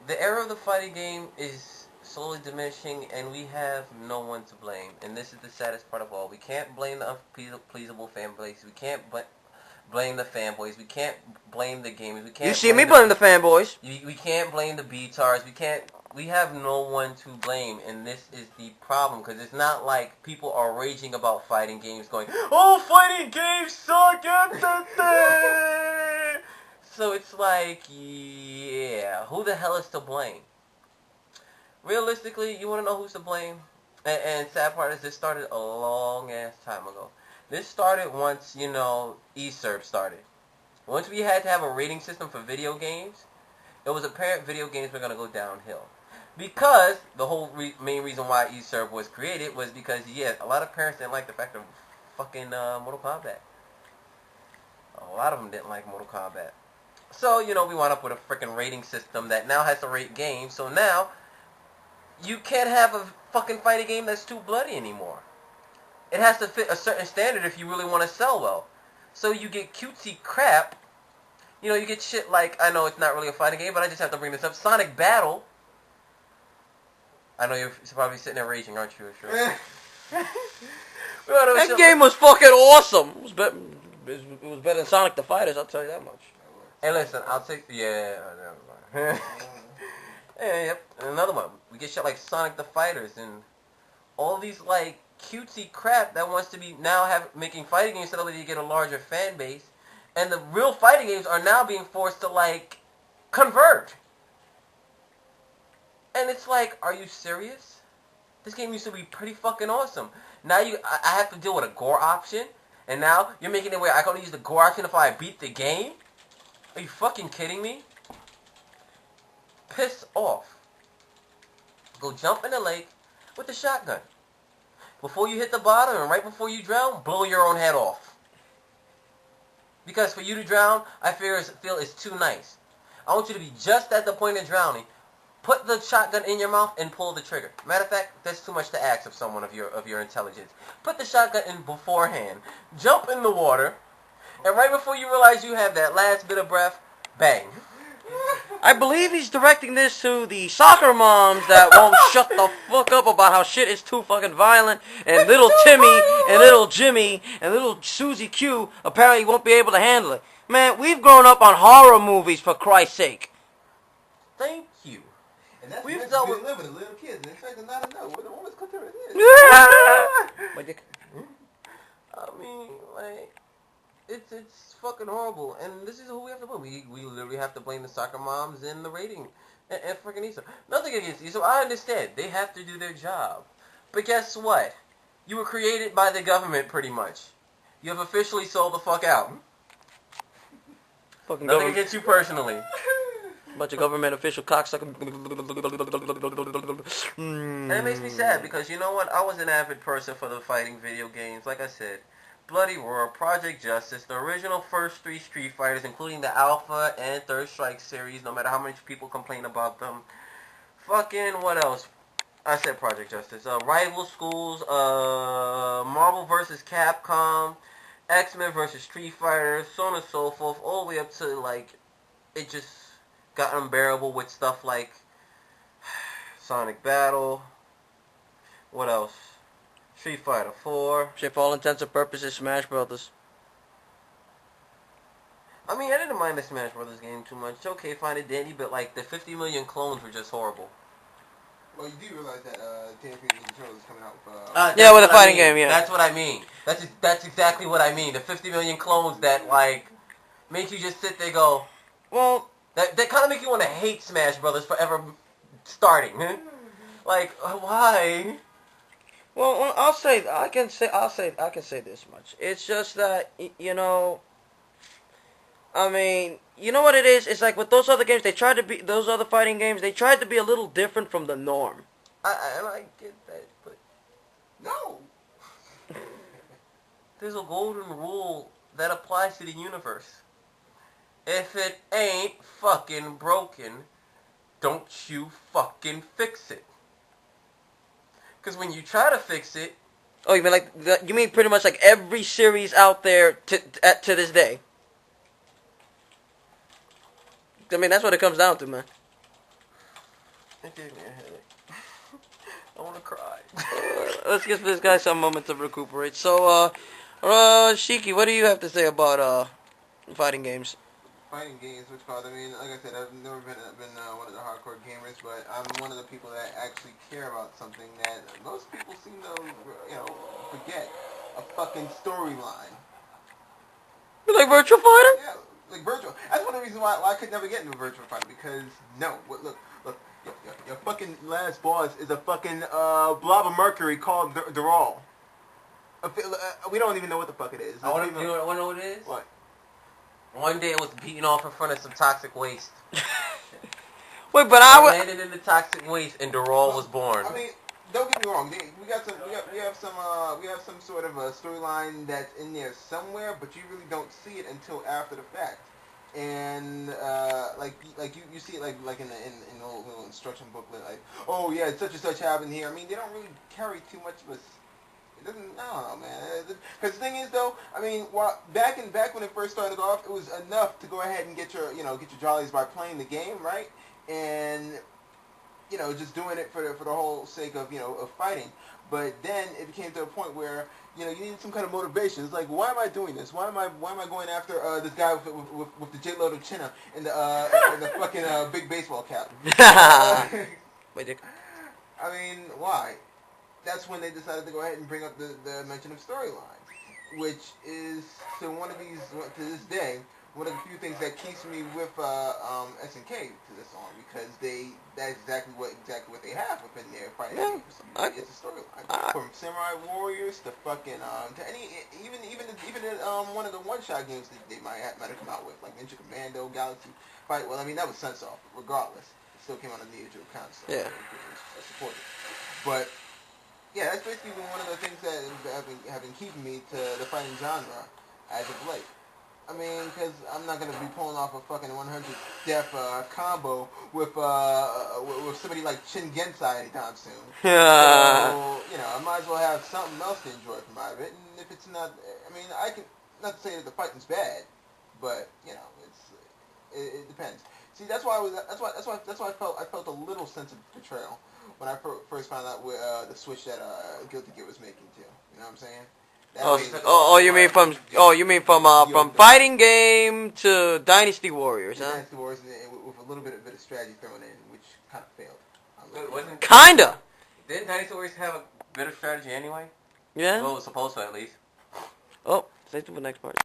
The era of the fighting game is slowly diminishing, and we have no one to blame. And this is the saddest part of all. We can't blame the unpleasable fan base. We can't blame the fanboys. We can't blame the gamers. We can't. You see me blame the fanboys. We can't blame the B-tars. We can't. We have no one to blame, and this is the problem, because it's not like people are raging about fighting games going, "Oh, fighting games suck!" So it's like, yeah, who the hell is to blame? Realistically, you want to know who's to blame? And sad part is, this started a long-ass time ago. This started once, eServe started. Once we had to have a rating system for video games, it was apparent video games were going to go downhill. Because the whole main reason why eServe was created was because, a lot of parents didn't like the fact of fucking Mortal Kombat. A lot of them didn't like Mortal Kombat. So, we wound up with a freaking rating system that now has to rate games. So now, you can't have a fucking fighting game that's too bloody anymore. It has to fit a certain standard if you really want to sell well. So you get cutesy crap. You get shit like, I know it's not really a fighting game, but I just have to bring this up. Sonic Battle. I know you're probably sitting there raging, aren't you? Sure. That game was fucking awesome. It was better than Sonic the Fighters, I'll tell you that much. Hey, listen, I'll take... Yeah, never mind. Yep, another one. We get shit like Sonic the Fighters and all these, like, cutesy crap that wants to be now making fighting games so that you get a larger fan base. And the real fighting games are now being forced to, like, convert. And it's like, are you serious? This game used to be pretty fucking awesome. Now I have to deal with a gore option. And now you're making it where I can only use the gore option if I beat the game? Are you fucking kidding me? Piss off. Go jump in the lake with a shotgun. Before you hit the bottom and right before you drown, blow your own head off. Because for you to drown, I feel it's too nice. I want you to be just at the point of drowning. Put the shotgun in your mouth and pull the trigger. Matter of fact, that's too much to ask of someone of your intelligence. Put the shotgun in beforehand. Jump in the water. And right before you realize you have that last bit of breath, bang. I believe he's directing this to the soccer moms that won't shut the fuck up about how shit is too fucking violent, and little Timmy and little Jimmy and little Susie Q apparently won't be able to handle it. Man, we've grown up on horror movies, for Christ's sake. Thank you. And that's We've we've dealt dealt with with little kids. And in fact, they're not enough. What the woman's consider it is. I mean, like, it's fucking horrible, and this is who we have to blame. We literally have to blame the soccer moms and the rating and freaking ESO. Nothing against ESO. I understand they have to do their job, but guess what? You were created by the government, pretty much. You have officially sold the fuck out. Fucking Nothing against you personally. Bunch of government official cocksucker. And it makes me sad because you know what? I was an avid person for the fighting video games. Like I said, Bloody Roar, Project Justice, the original first 3 Street Fighters, including the Alpha and Third Strike series, no matter how much people complain about them. Fucking, what else? I said Project Justice. Rival Schools, Marvel vs. Capcom, X-Men vs. Street Fighter, so on and so forth, all the way up to, like, it just got unbearable with stuff like Sonic Battle. What else? Street Fighter 4. Shit, for all intents and purposes, Smash Brothers. I mean, I didn't mind the Smash Brothers game too much. It's okay, fine and dandy, but like the 50 million clones were just horrible. Well, you do realize that Teenage Mutant Ninja Turtles is coming out with... Yeah, with a fighting game, yeah. That's what I mean. That's exactly what I mean. The 50 million clones that, like, make you just sit there and go... Well... That kind of make you want to hate Smash Brothers for ever starting. Like, why? Well, I can say this much. It's just that, I mean, you know what it is? It's like with those other games, those other fighting games, they tried to be a little different from the norm. I get that, but No! there's a golden rule that applies to the universe. If it ain't fucking broken, don't you fucking fix it. Because when you try to fix it... Oh, you mean pretty much like every series out there to this day? I mean, that's what it comes down to, man. gave me a headache. I want to cry. Let's give this guy some moments of recuperate. So, Shiki, what do you have to say about fighting games? Fighting games, which called. I mean, like I said, I've never been one of the hardcore gamers, but I'm one of the people that actually care about something that most people seem to, forget. A fucking storyline. You like Virtual Fighter? Yeah, like virtual. That's one of the reasons why I could never get into a virtual fighter, because look, your fucking last boss is a fucking blob of mercury called Dural. We don't even know what the fuck it is. I want to know what it is. What? One day it was beating off in front of some toxic waste. Wait, but I landed in the toxic waste, and Dural was born. I mean, don't get me wrong. We have some sort of a storyline that's in there somewhere, but you really don't see it until after the fact. And you see it like in the little instruction booklet, like, oh yeah, such and such happened here. I mean, they don't really carry too much of a. It doesn't. I don't know, man. Because the thing is, though, I mean, back when it first started off, it was enough to go ahead and get your jollies by playing the game, right? And just doing it for the whole sake of of fighting. But then it became to a point where you needed some kind of motivation. It's like, why am I doing this? Why am I going after this guy with the J-Lo of Chinna and the fucking big baseball cap? Wait, I mean, why? That's when they decided to go ahead and bring up the mention of storylines, which is to this day one of the few things that keeps me with SNK to this song, because that's exactly what they have within their fighting games. It's a storyline from Samurai Warriors to fucking to any even one of the one-shot games that they might have come out with, like Ninja Commando, Galaxy Fight. Well, I mean, that was Sunsoft. Regardless, it still came out on the Digital console. Yeah. Supported, but. Yeah, that's basically been one of the things that have been keeping me to the fighting genre as of late. I mean, because I'm not going to be pulling off a fucking 100 death combo with somebody like Shin Gensai anytime soon. So, I might as well have something else to enjoy from out of it. And if it's not, I mean, I can, not to say that the fighting's bad, but, it depends. See, that's why I felt a little sense of betrayal when I first found out the switch that Guilty Gear was making too. You know what I'm saying? You mean from fighting game to Dynasty Warriors, huh? Dynasty Warriors, with a little bit of strategy thrown in, which kind of failed. Kinda. Didn't Dynasty Warriors have a bit of strategy anyway? Yeah. Well, it was supposed to, at least. Oh, stay tuned for the next part.